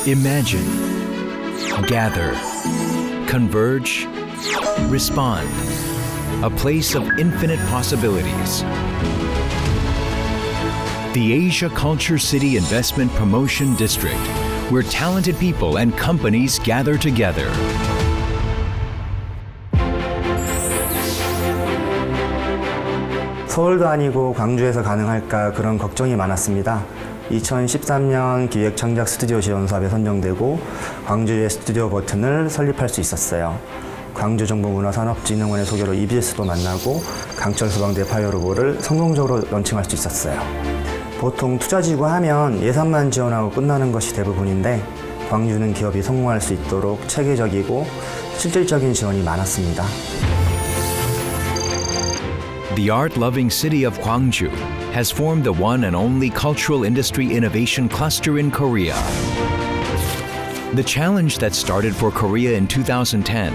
Imagine, gather, converge, respond. A place of infinite possibilities. The Asia Culture City Investment Promotion District, where talented people and companies gather together. 서울도 아니고 광주에서 가능할까 그런 걱정이 많았습니다. 2013년 기획창작 스튜디오 지원 사업에 선정되고 광주의 스튜디오 버튼을 설립할 수 있었어요. 광주정보문화산업진흥원의 소개로 EBS도 만나고 강철소방대 파이어로봇을 성공적으로 런칭할 수 있었어요. 보통 투자지구 하면 예산만 지원하고 끝나는 것이 대부분인데 광주는 기업이 성공할 수 있도록 체계적이고 실질적인 지원이 많았습니다. The art-loving city of Gwangju has formed the one and only cultural industry innovation cluster in Korea. The challenge that started for Korea in 2010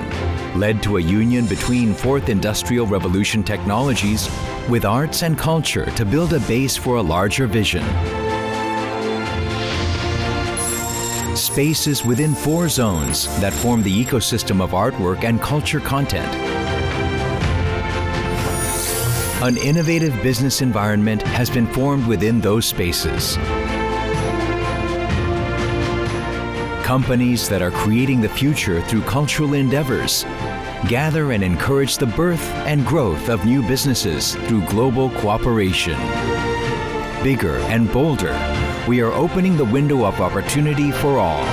led to a union between Fourth Industrial Revolution technologies with arts and culture to build a base for a larger vision. Spaces within 4 zones that form the ecosystem of artwork and culture content. An innovative business environment has been formed within those spaces. Companies that are creating the future through cultural endeavors gather and encourage the birth and growth of new businesses through global cooperation. Bigger and bolder, we are opening the window of opportunity for all.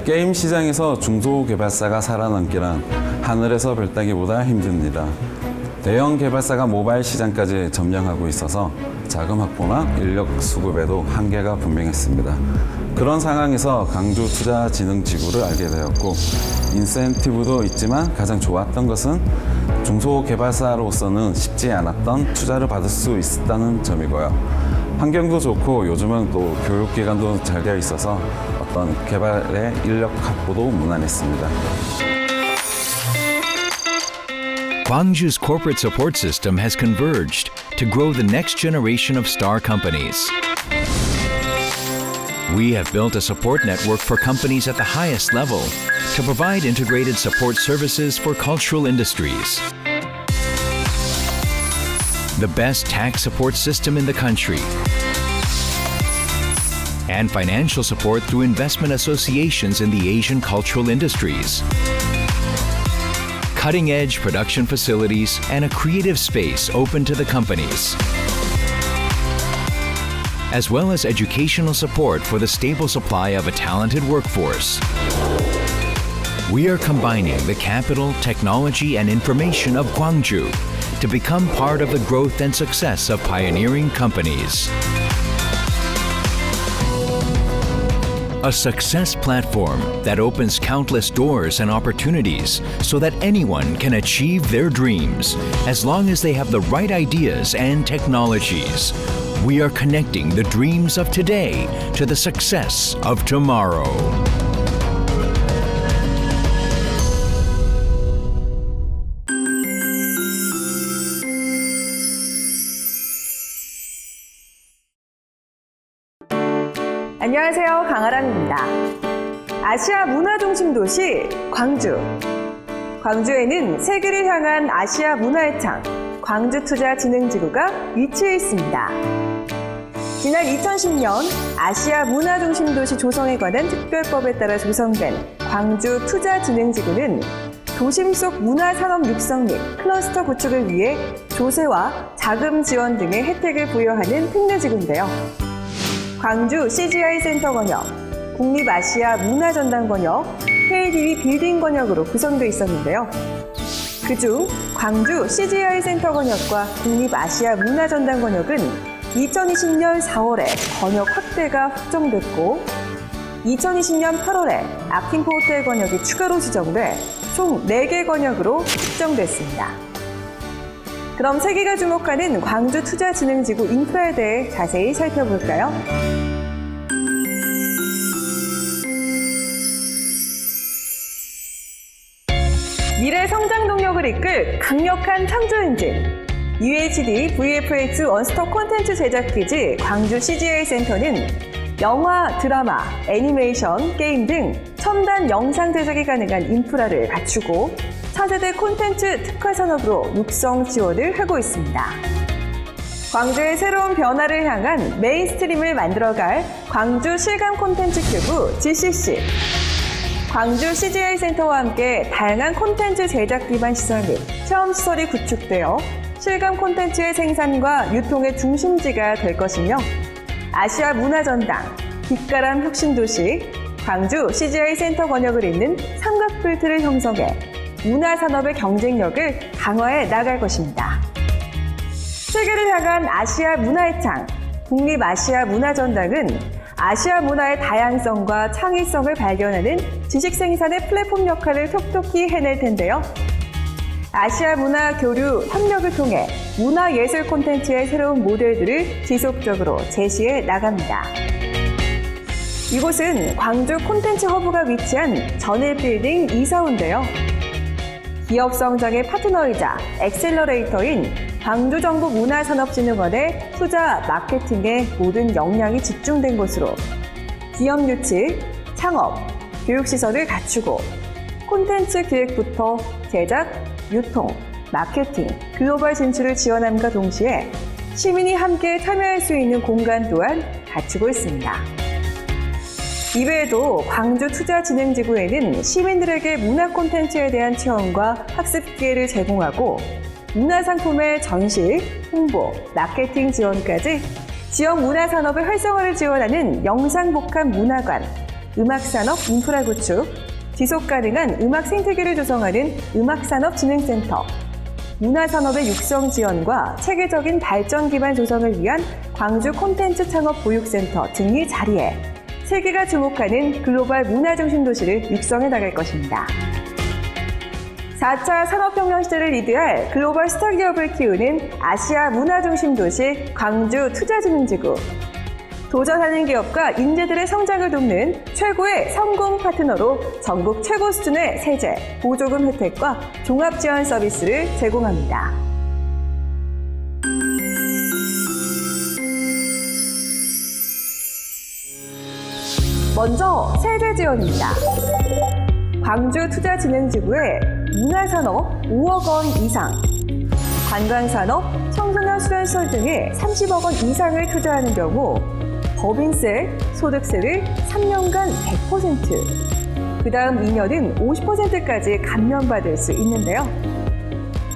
게임 시장에서 중소개발사가 살아남기란 하늘에서 별 따기보다 힘듭니다. 대형 개발사가 모바일 시장까지 점령하고 있어서 자금 확보나 인력 수급에도 한계가 분명했습니다. 그런 상황에서 광주투자진흥지구를 알게 되었고 인센티브도 있지만 가장 좋았던 것은 중소개발사로서는 쉽지 않았던 투자를 받을 수 있었다는 점이고요. 환경도 좋고 요즘은 또 교육기관도 잘 되어 있어서 어떤 개발의 인력 확보도 무난했습니다. Gwangju's corporate support system has converged to grow the next generation of star companies. We have built a support network for companies at the highest level to provide integrated support services for cultural industries. The best tax support system in the country, and financial support through investment associations in the Asian cultural industries. Cutting-edge production facilities and a creative space open to the companies, as well as educational support for the stable supply of a talented workforce. We are combining the capital, technology, and information of Gwangju to become part of the growth and success of pioneering companies. A success platform that opens countless doors and opportunities so that anyone can achieve their dreams as long as they have the right ideas and technologies. We are connecting the dreams of today to the success of tomorrow. 안녕하세요. 강아랑입니다. 아시아 문화중심 도시 광주. 광주에는 세계를 향한 아시아 문화의 창, 광주투자진흥지구가 위치해 있습니다. 지난 2010년 아시아 문화중심 도시 조성에 관한 특별법에 따라 조성된 광주투자진흥지구는 도심 속 문화산업 육성 및 클러스터 구축을 위해 조세와 자금 지원 등의 혜택을 부여하는 특례지구인데요. 광주 CGI 센터 권역, 국립아시아 문화전당 권역, KDB 빌딩 권역으로 구성되어 있었는데요. 그중 광주 CGI 센터 권역과 국립아시아 문화전당 권역은 2020년 4월에 권역 확대가 확정됐고 2020년 8월에 아킹포 호텔 권역이 추가로 지정돼 총 4개 권역으로 확정됐습니다. 그럼 세계가 주목하는 광주투자진흥지구 인프라에 대해 자세히 살펴볼까요? 미래 성장 동력을 이끌 강력한 창조 엔진, UHD, VFX 원스톱 콘텐츠 제작기지 광주 CGI 센터는 영화, 드라마, 애니메이션, 게임 등 첨단 영상 제작이 가능한 인프라를 갖추고 차세대 콘텐츠 특화 산업으로 육성 지원을 하고 있습니다. 광주의 새로운 변화를 향한 메인스트림을 만들어갈 광주 실감 콘텐츠 큐브 GCC. 광주 CGI 센터와 함께 다양한 콘텐츠 제작 기반 시설 및 체험 시설이 구축되어 실감 콘텐츠의 생산과 유통의 중심지가 될 것이며 아시아 문화전당, 빛가람 혁신도시, 광주 CGI 센터 권역을 잇는 삼각벨트를 형성해 문화산업의 경쟁력을 강화해 나갈 것입니다. 세계를 향한 아시아 문화의 창, 국립아시아 문화전당은 아시아 문화의 다양성과 창의성을 발견하는 지식 생산의 플랫폼 역할을 톡톡히 해낼 텐데요. 아시아 문화 교류 협력을 통해 문화예술 콘텐츠의 새로운 모델들을 지속적으로 제시해 나갑니다. 이곳은 광주 콘텐츠 허브가 위치한 전일빌딩 이사호인데요. 기업 성장의 파트너이자 엑셀러레이터인 광주정부문화산업진흥원의 투자, 마케팅에 모든 역량이 집중된 곳으로 기업 유치, 창업, 교육시설을 갖추고 콘텐츠 기획부터 제작, 유통, 마케팅, 글로벌 진출을 지원함과 동시에 시민이 함께 참여할 수 있는 공간 또한 갖추고 있습니다. 이외에도 광주투자진흥지구에는 시민들에게 문화 콘텐츠에 대한 체험과 학습 기회를 제공하고 문화상품의 전시, 홍보, 마케팅 지원까지 지역 문화산업의 활성화를 지원하는 영상복합 문화관, 음악산업 인프라 구축, 지속가능한 음악 생태계를 조성하는 음악산업진흥센터, 문화산업의 육성 지원과 체계적인 발전 기반 조성을 위한 광주 콘텐츠 창업 보육센터 등이 자리해 세계가 주목하는 글로벌 문화중심 도시를 육성해 나갈 것입니다. 4차 산업혁명 시대를 리드할 글로벌 스타 기업을 키우는 아시아 문화중심 도시 광주투자진흥지구. 도전하는 기업과 인재들의 성장을 돕는 최고의 성공 파트너로 전국 최고 수준의 세제, 보조금 혜택과 종합지원 서비스를 제공합니다. 먼저 세제 지원입니다. 광주투자진흥지구에 문화산업 5억 원 이상, 관광산업, 청소년 수련시설 등에 30억 원 이상을 투자하는 경우 법인세, 소득세를 3년간 100%, 그 다음 2년은 50%까지 감면받을 수 있는데요.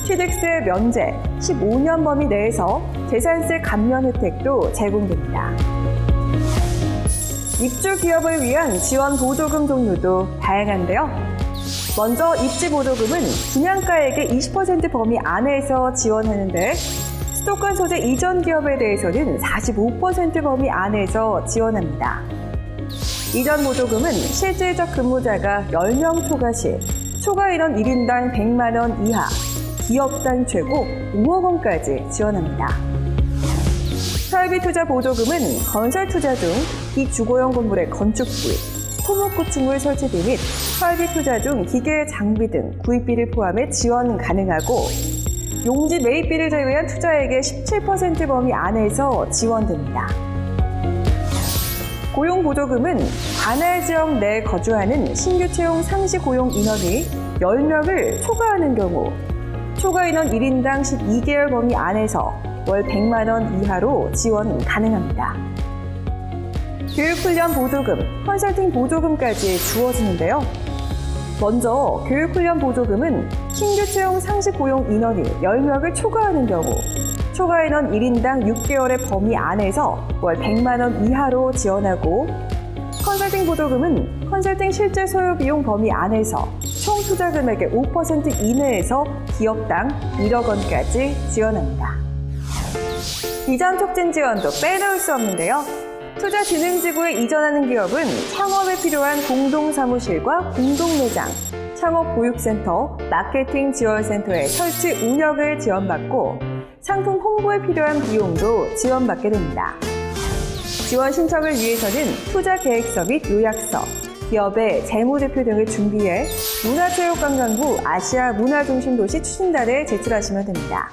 취득세 면제, 15년 범위 내에서 재산세 감면 혜택도 제공됩니다. 입주 기업을 위한 지원 보조금 종류도 다양한데요. 먼저 입지 보조금은 분양가액의 20% 범위 안에서 지원하는데 수도권 소재 이전 기업에 대해서는 45% 범위 안에서 지원합니다. 이전 보조금은 실질적 근무자가 10명 초과 시 초과 인원 1인당 100만 원 이하, 기업당 최고 5억 원까지 지원합니다. 설비 투자 보조금은 건설 투자 중 비주거용 건물의 건축 부위, 토목 구축물 설치비 및 설비 투자 중 기계 장비 등 구입비를 포함해 지원 가능하고 용지 매입비를 제외한 투자액의 17% 범위 안에서 지원됩니다. 고용보조금은 관할 지역 내에 거주하는 신규 채용 상시 고용 인원이 10명을 초과하는 경우 초과 인원 1인당 12개월 범위 안에서 월 100만 원 이하로 지원 가능합니다. 교육훈련 보조금, 컨설팅 보조금까지 주어지는데요. 먼저 교육훈련 보조금은 신규 채용 상시 고용 인원이 10명을 초과하는 경우 초과 인원 1인당 6개월의 범위 안에서 월 100만 원 이하로 지원하고 컨설팅 보조금은 컨설팅 실제 소요 비용 범위 안에서 총 투자 금액의 5% 이내에서 기업당 1억 원까지 지원합니다. 이전 촉진 지원도 빼놓을 수 없는데요. 투자진흥지구에 이전하는 기업은 창업에 필요한 공동사무실과 공동매장, 창업보육센터, 마케팅 지원센터의 설치 운영을 지원받고 상품 홍보에 필요한 비용도 지원받게 됩니다. 지원 신청을 위해서는 투자계획서 및 요약서, 기업의 재무제표 등을 준비해 문화체육관광부 아시아 문화중심도시 추진단에 제출하시면 됩니다.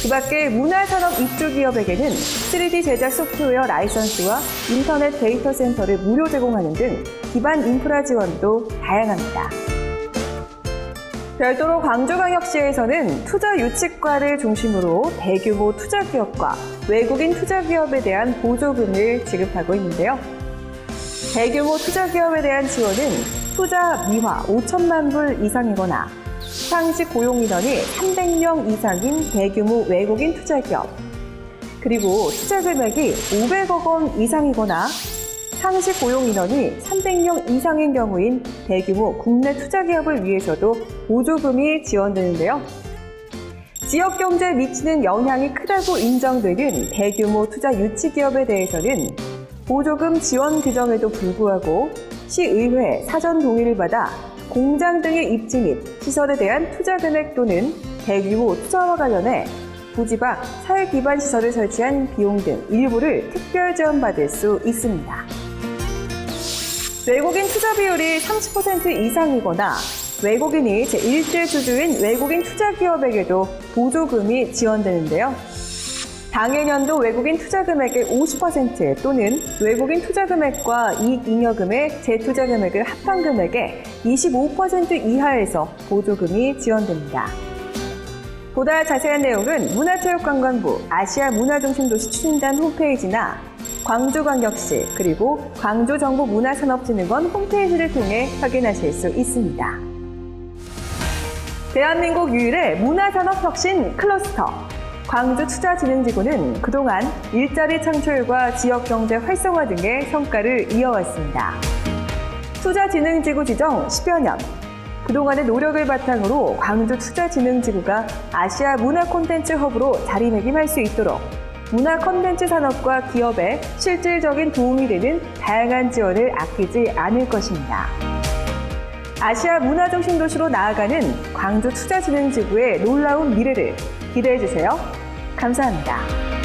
그 밖에 문화산업 입주 기업에게는 3D 제작 소프트웨어 라이선스와 인터넷 데이터 센터를 무료 제공하는 등 기반 인프라 지원도 다양합니다. 별도로 광주광역시에서는 투자 유치과를 중심으로 대규모 투자기업과 외국인 투자기업에 대한 보조금을 지급하고 있는데요. 대규모 투자기업에 대한 지원은 투자 미화 5천만 불 이상이거나 상시 고용 인원이 300명 이상인 대규모 외국인 투자기업, 그리고 투자 금액이 500억 원 이상이거나 상시 고용 인원이 300명 이상인 경우인 대규모 국내 투자기업을 위해서도 보조금이 지원되는데요. 지역 경제에 미치는 영향이 크다고 인정되는 대규모 투자 유치기업에 대해서는 보조금 지원 규정에도 불구하고 시의회 사전 동의를 받아 공장 등의 입지 및 시설에 대한 투자 금액 또는 대규모 투자와 관련해 부지방 사회 기반 시설을 설치한 비용 등 일부를 특별 지원받을 수 있습니다. 외국인 투자 비율이 30% 이상이거나 외국인이 제1대 주주인 외국인 투자기업에게도 보조금이 지원되는데요. 당해년도 외국인 투자 금액의 50% 또는 외국인 투자 금액과 이익 잉여금의 재투자 금액을 합한 금액의 25% 이하에서 보조금이 지원됩니다. 보다 자세한 내용은 문화체육관광부 아시아 문화중심도시 추진단 홈페이지나 광주광역시 그리고 광주정부문화산업진흥원 홈페이지를 통해 확인하실 수 있습니다. 대한민국 유일의 문화산업혁신 클러스터 광주투자진흥지구는 그동안 일자리 창출과 지역경제 활성화 등의 성과를 이어왔습니다. 투자진흥지구 지정 10여 년, 그동안의 노력을 바탕으로 광주투자진흥지구가 아시아 문화 콘텐츠 허브로 자리매김할 수 있도록 문화 콘텐츠 산업과 기업에 실질적인 도움이 되는 다양한 지원을 아끼지 않을 것입니다. 아시아 문화중심 도시로 나아가는 광주투자진흥지구의 놀라운 미래를 기대해주세요. 감사합니다.